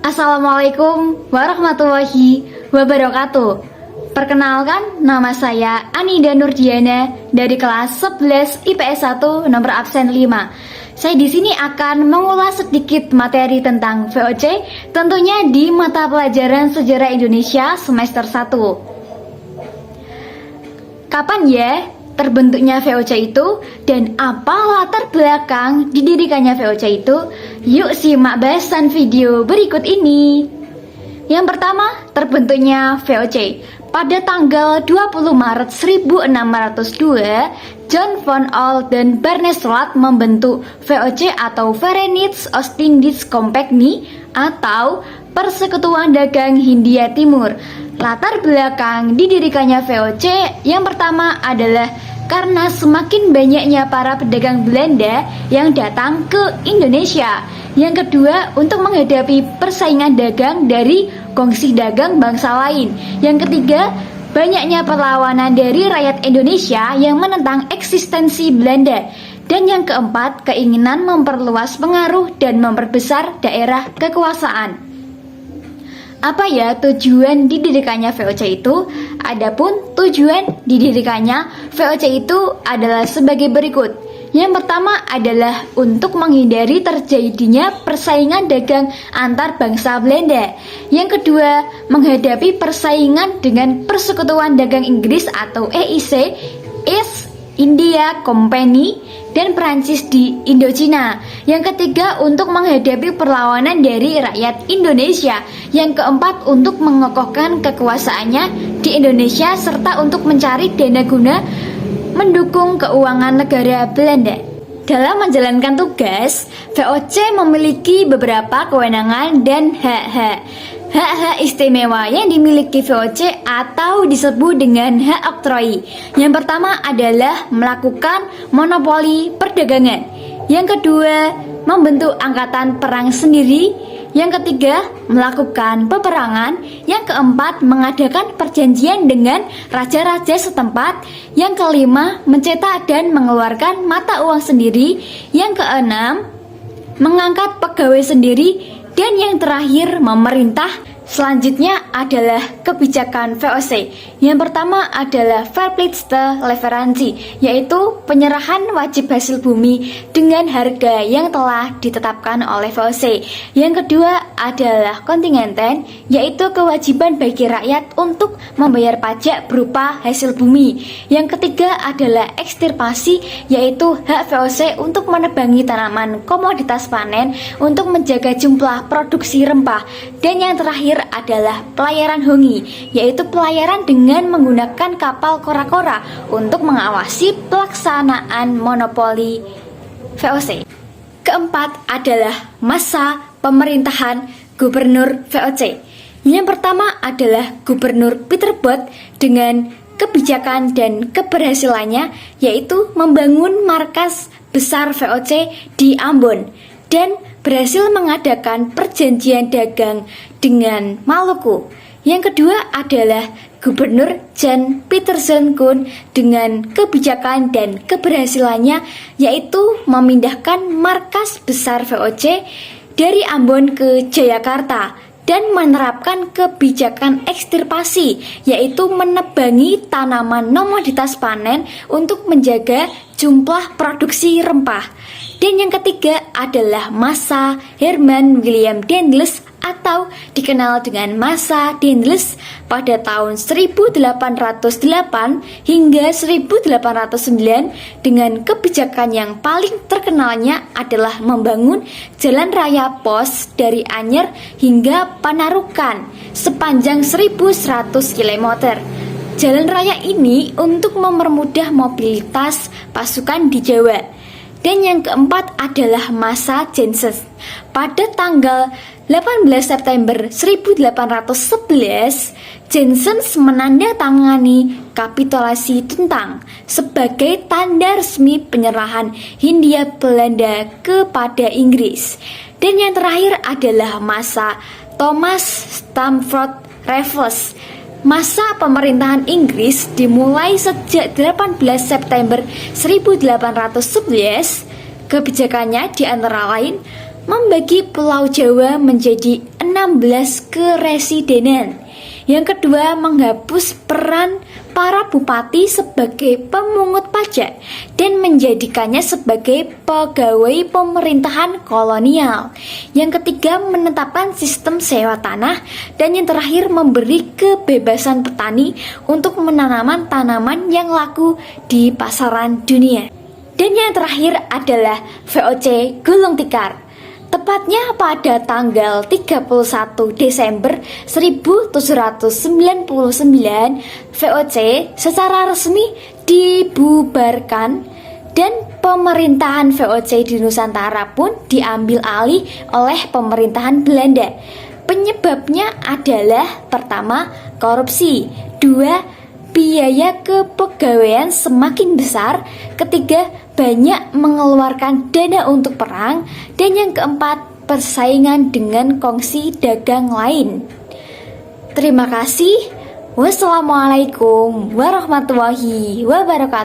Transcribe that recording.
Assalamualaikum warahmatullahi wabarakatuh. Perkenalkan, nama saya Anida Nurdiana dari kelas 11 IPS 1 nomor absen 5. Saya di sini akan mengulas sedikit materi tentang VOC, tentunya di mata pelajaran Sejarah Indonesia semester 1. Kapan ya terbentuknya VOC itu dan apa latar belakang didirikannya VOC itu? Yuk simak bahasan video berikut ini. Yang pertama, terbentuknya VOC. Pada tanggal 20 Maret 1602, John von All dan Barnes Slot membentuk VOC atau Verenigd Oostindische Compagnie atau Persekutuan Dagang Hindia Timur. Latar belakang didirikannya VOC yang pertama adalah karena semakin banyaknya para pedagang Belanda yang datang ke Indonesia. Yang kedua, untuk menghadapi persaingan dagang dari kongsi dagang bangsa lain. Yang ketiga, banyaknya perlawanan dari rakyat Indonesia yang menentang eksistensi Belanda. Dan yang keempat, keinginan memperluas pengaruh dan memperbesar daerah kekuasaan. Apa ya tujuan didirikannya VOC itu? Adapun tujuan didirikannya VOC itu adalah sebagai berikut. Yang pertama adalah untuk menghindari terjadinya persaingan dagang antar bangsa Belanda. Yang kedua, menghadapi persaingan dengan Persekutuan Dagang Inggris atau EIC, East India Company, dan Prancis di Indochina. Yang ketiga, untuk menghadapi perlawanan dari rakyat Indonesia. Yang keempat, untuk mengokohkan kekuasaannya di Indonesia serta untuk mencari dana guna mendukung keuangan negara Belanda. Dalam menjalankan tugas, VOC memiliki beberapa kewenangan dan hak-hak. Hak-hak istimewa yang dimiliki VOC atau disebut dengan hak oktroi. Yang pertama adalah melakukan monopoli perdagangan. Yang kedua, membentuk angkatan perang sendiri. Yang ketiga, melakukan peperangan. Yang keempat, mengadakan perjanjian dengan raja-raja setempat. Yang kelima, mencetak dan mengeluarkan mata uang sendiri. Yang keenam, mengangkat pegawai sendiri. Dan yang terakhir, memerintah. Selanjutnya adalah kebijakan VOC. Yang pertama adalah Verplichte Leverantie, yaitu penyerahan wajib hasil bumi dengan harga yang telah ditetapkan oleh VOC. Yang kedua adalah kontingenten, yaitu kewajiban bagi rakyat untuk membayar pajak berupa hasil bumi. Yang ketiga adalah ekstirpasi, yaitu hak VOC untuk menebangi tanaman komoditas panen untuk menjaga jumlah produksi rempah. Dan yang terakhir adalah pelayaran hongi, yaitu pelayaran dengan menggunakan kapal kora-kora untuk mengawasi pelaksanaan monopoli VOC. Keempat adalah masa pemerintahan gubernur VOC. Yang pertama adalah Gubernur Peter Both dengan kebijakan dan keberhasilannya, yaitu membangun markas besar VOC di Ambon dan berhasil mengadakan perjanjian dagang dengan Maluku. Yang kedua adalah Gubernur Jan Pieterszoon Koen dengan kebijakan dan keberhasilannya, yaitu memindahkan markas besar VOC dari Ambon ke Jayakarta dan menerapkan kebijakan ekstirpasi, yaitu menebangi tanaman komoditas panen untuk menjaga jumlah produksi rempah. Dan yang ketiga adalah masa Herman William Daendels atau dikenal dengan masa Daendels pada tahun 1808 hingga 1809 dengan kebijakan yang paling terkenalnya adalah membangun jalan raya pos dari Anyer hingga Panarukan sepanjang 1100 km. Jalan raya ini untuk mempermudah mobilitas pasukan di Jawa. Dan yang keempat adalah masa Jansen. Pada tanggal 18 September 1811, Jansen menandatangani kapitulasi Tuntang sebagai tanda resmi penyerahan Hindia Belanda kepada Inggris. Dan yang terakhir adalah masa Thomas Stamford Raffles. Masa pemerintahan Inggris dimulai sejak 18 September 1811. Kebijakannya di antara lain membagi Pulau Jawa menjadi 6 ke-16 keresidenan. Yang kedua, menghapus peran para bupati sebagai pemungut pajak dan menjadikannya sebagai pegawai pemerintahan kolonial. Yang ketiga, menetapkan sistem sewa tanah. Dan yang terakhir, memberi kebebasan petani untuk menanam tanaman yang laku di pasaran dunia. Dan yang terakhir adalah VOC Gulung Tikar. Tepatnya pada tanggal 31 Desember 1799, VOC secara resmi dibubarkan dan pemerintahan VOC di Nusantara pun diambil alih oleh pemerintahan Belanda. Penyebabnya adalah pertama, korupsi, dua, biaya kepegawaian semakin besar, ketiga, banyak mengeluarkan dana untuk perang, dan yang keempat, persaingan dengan kongsi dagang lain. Terima kasih. Wassalamualaikum warahmatullahi wabarakatuh.